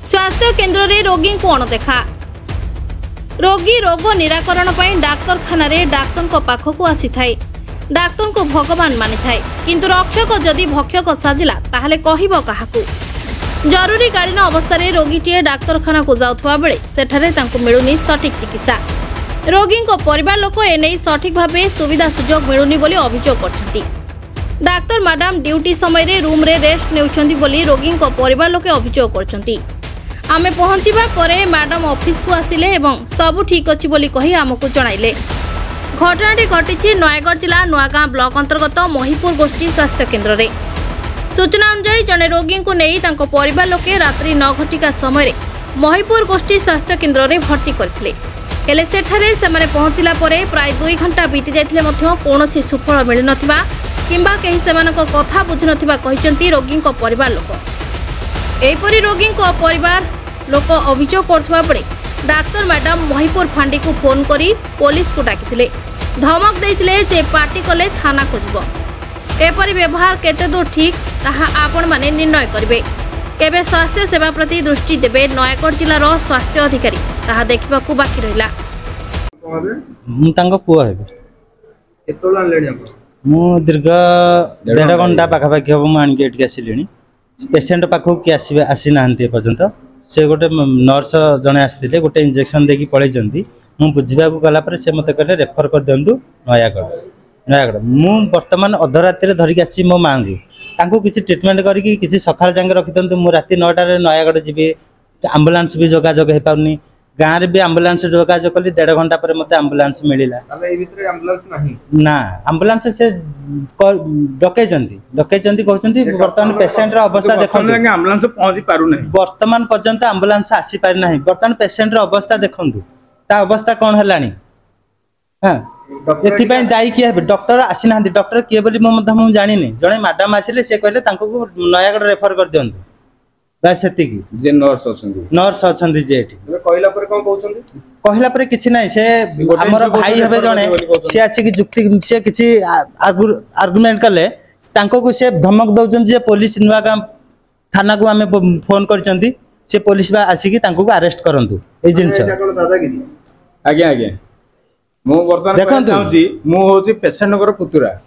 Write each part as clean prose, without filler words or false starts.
स्वास्थ्य केन्द्र रे रोगी को अणदेखा रोगी रोग निराकरण पर डाक्तरखाना रे डाक्तर को पाखक आसी थाए डाक्तर को भगवान मानि थाए किंतु रक्षक जदि भक्षक साजिला ताहले कहिबो काहाकू जरूरीकालीन अवस्था रे रोगीटीए डाक्तरखाना को जाउथवा बेले सेठारे तांको मिलुनी सठिक चिकित्सा रोगी को परिवार लोक एने सठिक भावे सुविधा सुजोग मिलुनी बोली अभियोग करछंती। डाक्तर मैडम ड्यूटी समय रे रूम रे रेस्ट नेउछंती बोली रोगी को परिवार लोके अभियोग करछंती। आमे पहुंचीबा परे मैडम ऑफिस को आसिले एवं सब ठीक अछि बोली कहि आमको जणाइले। घटनाटी घटिछि नयागढ़ जिला नुआगां ब्लॉक अंतर्गत महिपुर गोष्ठी स्वास्थ्य केन्द्र रे। सूचना अनुसार जने रोगी को नहीं तांको परिवार लोके रात्रि 9 घटिका समय महिपुर गोष्ठी स्वास्थ्य केन्द्र रे भर्ती करथिले हेले सेठारे सेमाने पहुंचिला परे प्राय 2 घंटा बीती जाइथिले मध्य कोनोसी सुफल मिलि नथिबा किंबा केही सेमानको कथा बुझु नथिबा कहिसंती रोगी को परिवार लोक। एपरि रोगी को परिवार लोक अभियोग करथबा परे डाक्टर मैडम महिपुर फांडी को फोन करी पुलिस को डाकिथिले धमक देइथिले जे पार्टी कले थाना को जिवो एपरि व्यवहार केते दूर ठीक ताहा आपण माने निर्णय करिवे। केबे स्वास्थ्य सेवा प्रति दृष्टि देबे नयागढ़ जिलार स्वास्थ्य अधिकारी ताहा देखिबा को बाकी रहिला। तांको पुआ हेबे केतोला लेणी आप मु दीर्घ 1.5 घंटा पाखा पाखी हम आनिके एठी आसिलेनी पेशेंट पाखो कि आसी नाहंती पर्यंत से गोटे नर्स जने आसीथिले गोटे इंजेक्शन देकी पळेजंती मु बुझिबा को गला पर से मते कहले रेफर कर दियंतु नयागढ़ मु वर्तमान अधरात्रि धरिक आसी मो मांगू तांको किछि ट्रीटमेंट करिकि किछि सखाळ जांगे रखि दंतु मु राति 9टा रे नयागढ़ जिबे एम्बुलेंस भी जोगाजोग हे पाउनी गाँ रे भी एम्बुलेंस जोगाजोग कली 1.5 घंटा पर मते एम्बुलेंस मिलिला ताले ए भितरे एम्बुलेंस नाही ना एम्बुलेंस से डकैजंती कहचंती वर्तमान पेशेंट रा अवस्था देखंतु एम्बुलेंस पहुंची पारु नाही वर्तमान पर्यंत एम्बुलेंस आसी पारि नाही वर्तमान पेशेंट रा अवस्था देखंतु ता अवस्था कोन हलानी हां एथि पय दाई किए डॉक्टर आसी नाहंती डॉक्टर किए बोली मु जानि नै जणे मैडम आसिले से कहले तांको को नयागढ़ रेफर कर दियंतु बस सेति की जे नर्स अछंती जे एठी कहला पर कोन कहउछंती कहला पर किछि नै से हमर भाई हेबे जणे से आछि कि जुक्ति से किछि आर्गुमेंट करले तांको को से धमक दउछन जे पुलिस नुआगां थाना को हमें फोन करचंती से पुलिस बा आसी कि तांको को अरेस्ट करंतु ए जिंस दादागिरी आज्ञा मु वर्तमान देखंतु मु होची पेशेंट कर पुतुरा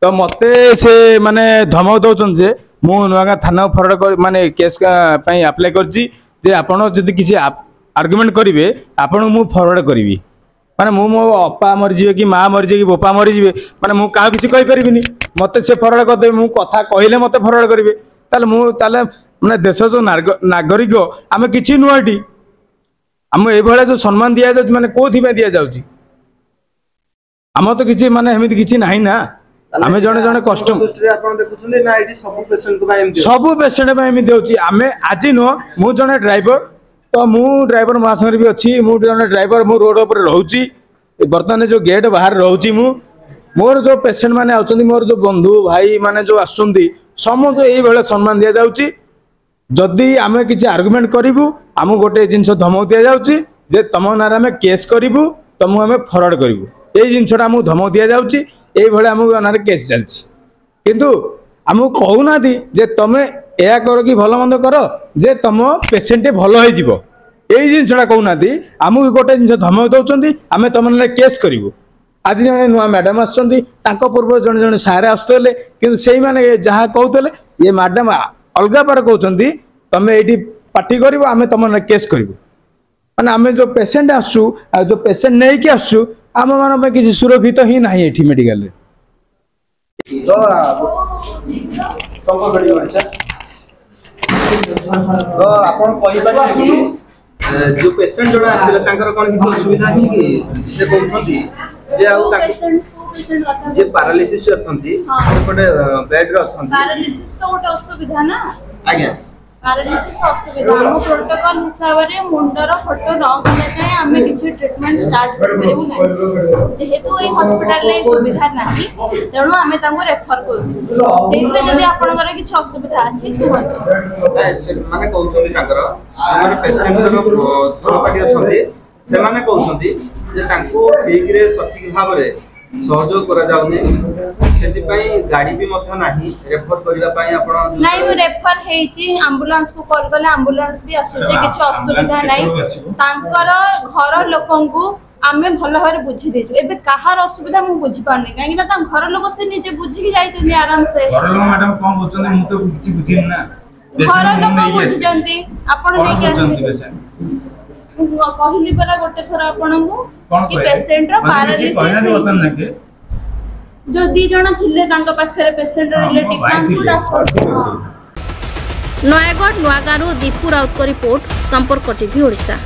तो मते से माने धमक दउछन जे मु नुआगां थाना फरवर्ड कर माने केस पई अप्लाई करची जे आपण जदी किसी आर्गुमेंट करिवे आपण मु फरवर्ड करबी माने मु अपा मरि जिवे कि मां मरि जिवे कि बोपा मरि जिवे माने मु का किसी कहि परिबिनी मते से फरवर्ड कर दे मु कथा कहिले मते फरवर्ड करिवे ताले माने देश जो नागरिक आमे किछि नुआटी हम ए भले जो सम्मान दिया जाउ माने कोथि में दिया जाउची हम तो किछि माने हेमिति किछि नाही ना आमे जने जने कस्टम आपण देखुछन ना एडी सब पेशेंट को भाई एमती सब पेशेंट भाई एमती होची आमे आजि नो मु जने ड्राइवर तो मु ड्राइवर मासंगर भी अछि मु जने ड्राइवर मु रोड ऊपर रहउची वर्तमान जो गेट बाहर रहउची मु मोर जो पेशेंट माने आउचंदी मोर जो बंधु भाई माने जो आसुंदी समस्त एई बेले सम्मान दिया जाउची जदी आमे किछि आर्गुमेंट करिवु आमु गोटे जिंस धमक दिया जाउची जे तम नारे आमे केस करिवु तमु आमे फरवर्ड करिवु एई जिंसटा आमु धमक दिया जाउची एई भले आमु नारे केस चलछि किंतु आमु कहू ना दी जे तमे एया करो कि भलो मंद करो जे तम पेशेंट भलो होई जिवो एई जिंसटा कहू ना दी आमु गोटे जिंस धमक दउचंदी आमे तम नारे केस करिवु आज जने नुआ मैडम आछंदी तांको पूर्व जने जने सारे आस्तले किंतु सेई माने जहा कहउतले ये मैडम अलगा पर कहउचंदी तमे एडी पार्टी करिवो आमे तम नारे केस करिवु माने आमे जो पेशेंट आसु जो पेशेंट नै कि आसु आम मान में किसी सुरक्षित ही नहीं एठी मेडिकल रे तो संपर्क करी ओडिसा तो आपण कहि पारे कि जो पेशेंट जोडा आथिले तांकर कोन किछ असुविधा अछि कि से कहउछंती जे आउ पेशेंट जे पैरालिसिस अछंती एपटे बेड रे अछंती पैरालिसिस तो गोटे असुविधा ना आज्ञा पैरालिसिस असुविधा हम प्रोटोकॉल हिसाब रे मुंडर फोटो न कले ताई हमें किछि ट्रीटमेंट स्टार्ट करिबु ना जेहेतु ए हॉस्पिटल ले सुविधा नाही तेणु हमें तांको रेफर करू सेइसे जदी आपनकर किछि असुविधा अछि तु माने कहउछंती तांकर हमर पेशेंट जो थोरपाटी अछंती से माने कहउछंती जे तांको ठीक रे सठिक भाव रे सहयोग करा जाउनी सेति पई गाड़ी भी मध्य नाही रेफर करिवा पई आपण नाही मु रेफर हेची एम्बुलेंस को कॉल करले एम्बुलेंस भी आसुचे किछ असुविधा नाही तांकर घर लोकंकु आमे भल भाबरे बुझी देछु एबे काहार असुविधा मु बुझी पानी काहे ना ता घर लोक से निजे बुझी के जाई छथि आराम से घर लोक मैडम कोन बोचन मु तो किछि बुझिन ना घर लोक बुझी जंती आपण नै के आसी कहली परा गोटे थोर आपन को कि पेशेंट रो पैरालिसिस जो 2 जण थिले तांका पाखरे पेशेंट रिलेटिव तांकु डॉक्टर नयागढ़ नुआगारू दीपू राउत को रिपोर्ट संपर्क टीवी ओडिशा।